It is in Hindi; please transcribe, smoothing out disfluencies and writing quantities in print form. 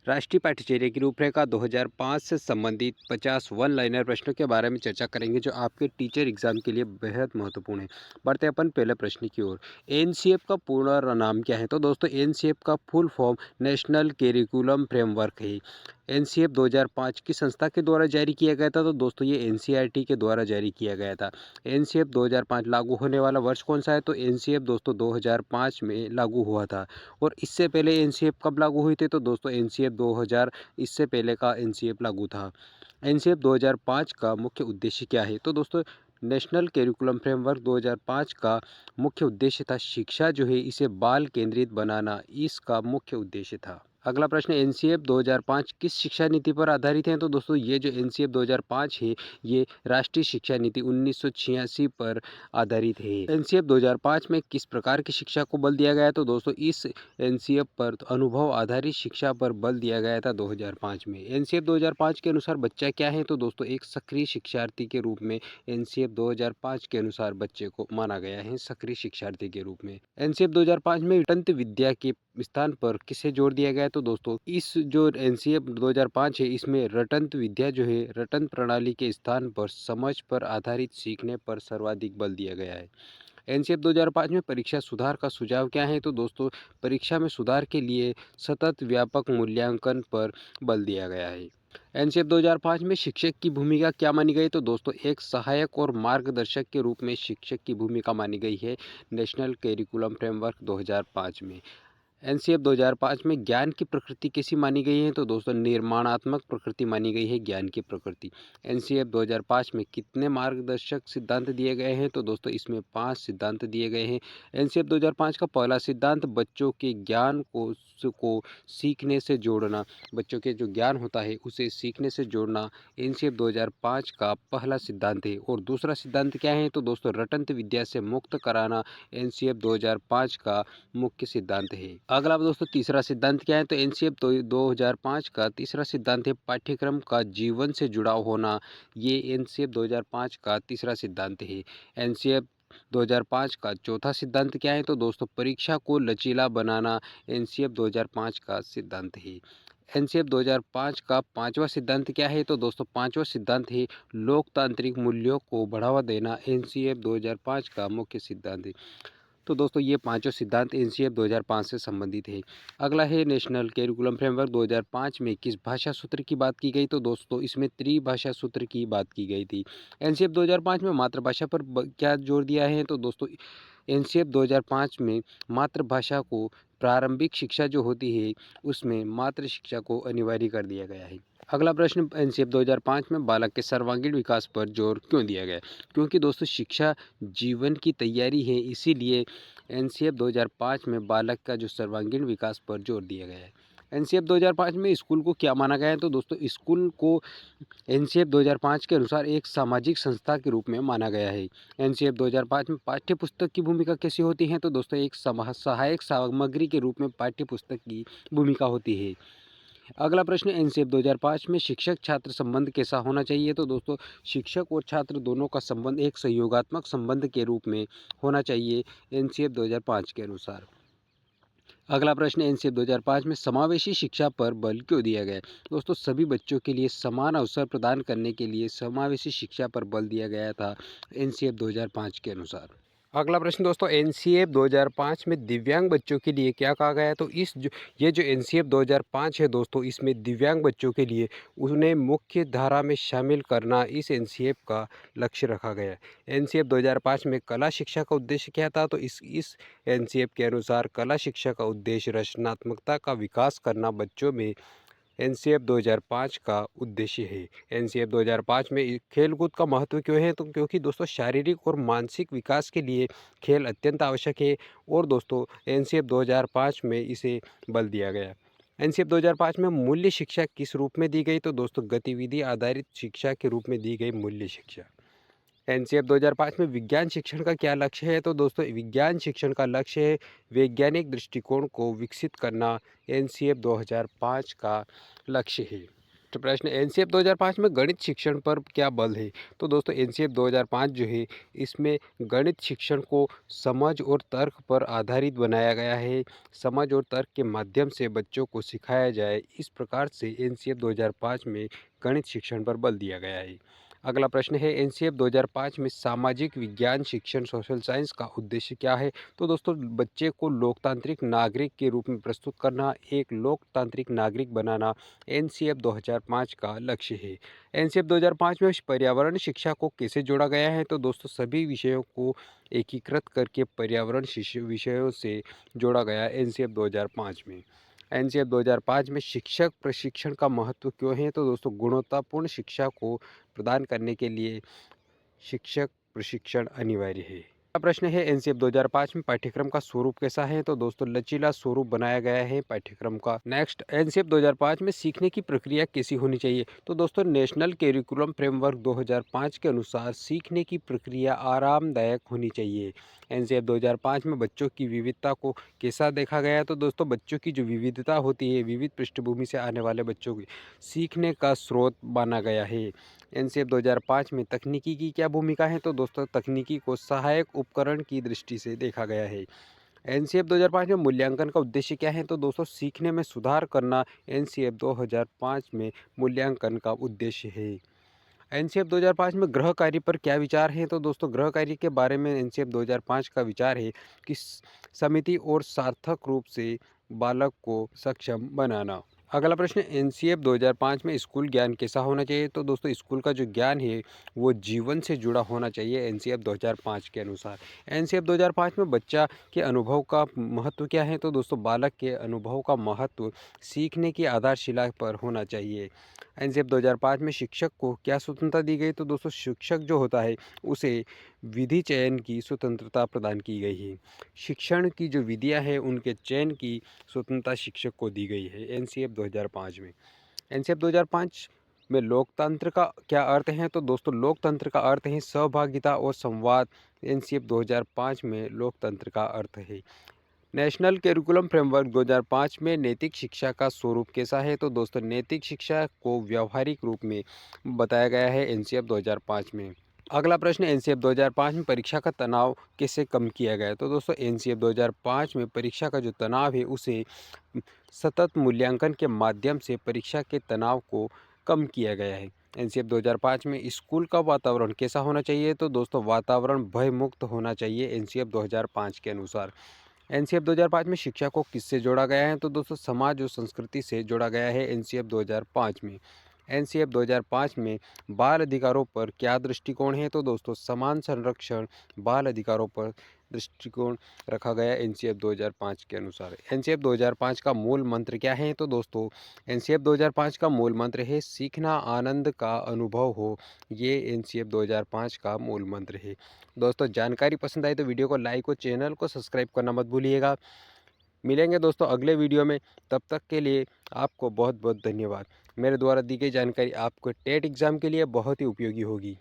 राष्ट्रीय पाठ्यचर्या की रूपरेखा 2005 से संबंधित 50 वन लाइनर प्रश्नों के बारे में चर्चा करेंगे जो आपके टीचर एग्जाम के लिए बेहद महत्वपूर्ण है। बढ़ते हैं अपन पहले प्रश्न की ओर। एनसीएफ का पूर्ण नाम क्या है? तो दोस्तों एनसीएफ का full form national curriculum framework है। एनसीएफ 2005 की संस्था के द्वारा जारी किया गया था। तो दोस्तों ये एनसीईआरटी के द्वारा जारी किया गया था। एनसीएफ 2005 लागू होने वाला वर्ष कौन सा है? तो एनसीएफ दोस्तों 2005 में लागू हुआ था। और इससे पहले एनसीएफ कब लागू हुई थी? तो दोस्तों एनसीएफ 2000 इससे पहले का एनसीएफ लागू था। एनसीएफ 2005 का मुख्य उद्देश्य क्या है? तो दोस्तों नेशनल करिकुलम फ्रेमवर्क 2005 का मुख्य उद्देश्य था शिक्षा जो है इसे बाल केंद्रित बनाना, इसका मुख्य उद्देश्य था। अगला प्रश्न, एनसीएफ 2005 किस शिक्षा नीति पर आधारित है? तो दोस्तों ये जो एनसीएफ 2005 है ये राष्ट्रीय शिक्षा नीति 1986 पर आधारित है। एनसीएफ 2005 में किस प्रकार की शिक्षा को बल दिया गया? तो दोस्तों इस एनसीएफ पर अनुभव आधारित शिक्षा पर बल दिया गया था 2005 में। एनसीएफ 2005 के अनुसार बच्चा क्या है? तो दोस्तों एक सक्रिय शिक्षार्थी के रूप में एनसीएफ 2005 के अनुसार बच्चे को माना गया है सक्रिय शिक्षार्थी के रूप में। एनसीएफ 2005 में रटंत विद्या के स्थान पर किसे जोड़ दिया गया है? तो दोस्तों इस जो एनसीएफ 2005 है इसमें रटंत विद्या जो है रटंत प्रणाली के स्थान पर समझ पर आधारित सीखने पर सर्वाधिक बल दिया गया है। एनसीएफ 2005 में परीक्षा सुधार का सुझाव क्या है? तो दोस्तों परीक्षा में सुधार के लिए सतत व्यापक मूल्यांकन पर बल दिया गया है। एनसीएफ 2005 में शिक्षक की भूमिका क्या मानी गई? तो दोस्तों एक सहायक और मार्गदर्शक के रूप में शिक्षक की भूमिका मानी गई है नेशनल करिकुलम फ्रेमवर्क 2005 में। एनसीएफ 2005 में ज्ञान की प्रकृति कैसी मानी गई है? तो दोस्तों निर्माणात्मक प्रकृति मानी गई है ज्ञान की प्रकृति। एनसीएफ 2005 में कितने मार्गदर्शक सिद्धांत दिए गए हैं? तो दोस्तों इसमें 5 सिद्धांत दिए गए हैं। एनसीएफ 2005 का पहला सिद्धांत बच्चों के ज्ञान को सीखने से जोड़ना, बच्चों के जो ज्ञान होता है उसे सीखने से जोड़ना एनसीएफ 2005 का पहला सिद्धांत है। और दूसरा सिद्धांत क्या है? तो दोस्तों रटंत विद्या से मुक्त कराना एनसीएफ 2005 का मुख्य सिद्धांत है। अगला दोस्तों तीसरा सिद्धांत क्या है? तो एनसीएफ 2005 का तीसरा सिद्धांत है पाठ्यक्रम का जीवन से जुड़ाव होना। ये एनसीएफ 2005 का तीसरा सिद्धांत है। एनसीएफ 2005 का चौथा सिद्धांत क्या है? तो दोस्तों परीक्षा को लचीला बनाना एनसीएफ 2005 का सिद्धांत है। एनसीएफ 2005 का पांचवा सिद्धांत क्या है? तो दोस्तों पांचवा सिद्धांत है लोकतांत्रिक मूल्यों को बढ़ावा देना एनसीएफ 2005 का मुख्य सिद्धांत है। तो दोस्तों ये पांचों सिद्धांत एनसीएफ 2005 से संबंधित है। अगला है नेशनल करिकुलम फ्रेमवर्क 2005 में किस भाषा सूत्र की बात की गई? तो दोस्तों इसमें त्रिभाषा सूत्र की बात की गई थी। एनसीएफ 2005 में मातृभाषा पर क्या जोर दिया है? तो दोस्तों एनसीएफ 2005 में मातृभाषा को प्रारंभिक शिक्षा जो होती है उसमें मातृ शिक्षा को अनिवार्य कर दिया गया है। अगला प्रश्न, एनसीएफ 2005 में बालक के सर्वांगीण विकास पर जोर क्यों दिया गया? क्योंकि दोस्तों शिक्षा जीवन की तैयारी है, इसीलिए एनसीएफ 2005 में बालक का जो सर्वांगीण विकास पर जोर दिया गया है। एनसीएफ 2005 में स्कूल को क्या माना गया है? तो दोस्तों स्कूल को एनसीएफ 2005 के अनुसार एक सामाजिक संस्था के रूप में माना गया है। एनसीएफ 2005 में पाठ्य पुस्तक की भूमिका कैसी होती है? तो दोस्तों एक सहायक सामग्री के रूप में पाठ्य पुस्तक की भूमिका होती है। अगला प्रश्न, एनसीएफ 2005 में शिक्षक छात्र संबंध कैसा होना चाहिए? तो दोस्तों शिक्षक और छात्र दोनों का संबंध एक सहयोगात्मक संबंध के रूप में होना चाहिए एनसीएफ 2005 के अनुसार। अगला प्रश्न, एनसीएफ 2005 में समावेशी शिक्षा पर बल क्यों दिया गया? दोस्तों सभी बच्चों के लिए समान अवसर प्रदान करने के लिए समावेशी शिक्षा पर बल दिया गया था एनसीएफ 2005 के अनुसार। अगला प्रश्न दोस्तों, एनसीएफ 2005 में दिव्यांग बच्चों के लिए क्या कहा गया है? तो ये जो एनसीएफ 2005 है दोस्तों इसमें दिव्यांग बच्चों के लिए उन्हें मुख्य धारा में शामिल करना इस एनसीएफ का लक्ष्य रखा गया है। एनसीएफ 2005 में कला शिक्षा का उद्देश्य क्या था? तो इस एनसीएफ के अनुसार कला शिक्षा का उद्देश्य रचनात्मकता का विकास करना बच्चों में एनसीएफ 2005 का उद्देश्य है। एनसीएफ 2005 में खेलकूद का महत्व क्यों है? तो क्योंकि दोस्तों शारीरिक और मानसिक विकास के लिए खेल अत्यंत आवश्यक है और दोस्तों एनसीएफ 2005 में इसे बल दिया गया। एनसीएफ 2005 में मूल्य शिक्षा किस रूप में दी गई? तो दोस्तों गतिविधि आधारित शिक्षा के रूप में दी गई मूल्य शिक्षा। एनसीएफ 2005 में विज्ञान शिक्षण का क्या लक्ष्य है? तो दोस्तों विज्ञान शिक्षण का लक्ष्य है वैज्ञानिक दृष्टिकोण को विकसित करना, एनसीएफ 2005 का लक्ष्य है। नेक्स्ट प्रश्न, एनसीएफ 2005 में गणित शिक्षण पर क्या बल है? तो दोस्तों एनसीएफ 2005 जो है इसमें गणित शिक्षण को समझ और तर्क पर आधारित बनाया गया है। समझ और तर्क के माध्यम से बच्चों को सिखाया जाए, इस प्रकार से एनसीएफ 2005 में गणित शिक्षण पर बल दिया गया है। अगला प्रश्न है, एनसीएफ 2005 में सामाजिक विज्ञान शिक्षण सोशल साइंस का उद्देश्य क्या है? तो दोस्तों बच्चे को लोकतांत्रिक नागरिक के रूप में प्रस्तुत करना, एक लोकतांत्रिक नागरिक बनाना एनसीएफ 2005 का लक्ष्य है। एनसीएफ 2005 में पर्यावरण शिक्षा को कैसे जोड़ा गया है? तो दोस्तों सभी विषयों को एकीकृत करके पर्यावरण विषयों से जोड़ा गया एनसीएफ 2005 में। एनसीएफ 2005 में शिक्षक प्रशिक्षण का महत्व क्यों है? तो दोस्तों गुणवत्तापूर्ण शिक्षा को प्रदान करने के लिए शिक्षक प्रशिक्षण अनिवार्य है। अगला प्रश्न है, एनसीएफ 2005 में पाठ्यक्रम का स्वरूप कैसा है? तो दोस्तों लचीला स्वरूप बनाया गया है पाठ्यक्रम का। नेक्स्ट, एनसीएफ 2005 में सीखने की प्रक्रिया कैसी होनी चाहिए? तो दोस्तों नेशनल करिकुलम फ्रेमवर्क 2005 के अनुसार सीखने की प्रक्रिया आरामदायक होनी चाहिए। एनसीएफ 2005 में बच्चों की विविधता को कैसा देखा गया है? तो दोस्तों बच्चों की जो विविधता होती है, विविध पृष्ठभूमि से आने वाले बच्चों की सीखने का स्रोत माना गया है। एनसीएफ 2005 में तकनीकी की क्या भूमिका है? तो दोस्तों तकनीकी को सहायक उपकरण की दृष्टि से देखा गया है। एनसीएफ 2005 में मूल्यांकन का उद्देश्य क्या है? तो दोस्तों सीखने में सुधार करना एनसीएफ 2005 में मूल्यांकन का उद्देश्य है। एनसीएफ 2005 में गृह कार्य पर क्या विचार है? तो दोस्तों गृह कार्य के बारे में एनसीएफ 2005 का विचार है कि समिति और सार्थक रूप से बालक को सक्षम बनाना। अगला प्रश्न, एनसीएफ 2005 में स्कूल ज्ञान कैसा होना चाहिए? तो दोस्तों स्कूल का जो ज्ञान है वो जीवन से जुड़ा होना चाहिए एनसीएफ 2005 के अनुसार। एनसीएफ 2005 में बच्चा के अनुभव का महत्व क्या है? तो दोस्तों बालक के अनुभव का महत्व सीखने की आधारशिला पर होना चाहिए। एनसीएफ 2005 में शिक्षक को क्या स्वतंत्रता दी गई? तो दोस्तों शिक्षक जो होता है उसे विधि चयन की स्वतंत्रता प्रदान की गई है। शिक्षण की जो विधियां हैं उनके चयन की स्वतंत्रता शिक्षक को दी गई है एनसीएफ 2005 में। एनसीएफ 2005 में लोकतंत्र का क्या अर्थ है? तो दोस्तों लोकतंत्र का अर्थ है सहभागिता और संवाद। एनसीएफ 2005 में लोकतंत्र का अर्थ है। नेशनल करिकुलम फ्रेमवर्क 2005 में नैतिक शिक्षा का स्वरूप कैसा है? तो दोस्तों नैतिक शिक्षा को व्यावहारिक रूप में बताया गया है एनसीएफ 2005 में। अगला प्रश्न, एनसीएफ 2005 में परीक्षा का तनाव कैसे कम किया गया? तो दोस्तों एनसीएफ 2005 में परीक्षा का जो तनाव है उसे सतत मूल्यांकन के माध्यम से परीक्षा के तनाव को कम किया गया है। एनसीएफ 2005 में स्कूल का वातावरण कैसा होना चाहिए? तो दोस्तों वातावरण भय मुक्त होना चाहिए एनसीएफ 2005 के अनुसार। एनसीएफ 2005 में शिक्षा को किससे जोड़ा गया है? तो दोस्तों समाज और संस्कृति से जोड़ा गया है एनसीएफ 2005 में। एनसीएफ 2005 में बाल अधिकारों पर क्या दृष्टिकोण है? तो दोस्तों समान संरक्षण बाल अधिकारों पर दृष्टिकोण रखा गया एनसीएफ 2005 के अनुसार। एनसीएफ 2005 का मूल मंत्र क्या है? तो दोस्तों एनसीएफ 2005 का मूल मंत्र है सीखना आनंद का अनुभव हो। ये एनसीएफ 2005 का मूल मंत्र है। दोस्तों जानकारी पसंद आई तो वीडियो को लाइक और चैनल को सब्सक्राइब करना मत भूलिएगा। मिलेंगे दोस्तों अगले वीडियो में, तब तक के लिए आपको बहुत बहुत धन्यवाद। मेरे द्वारा दी गई जानकारी आपको टेट एग्ज़ाम के लिए बहुत ही उपयोगी होगी।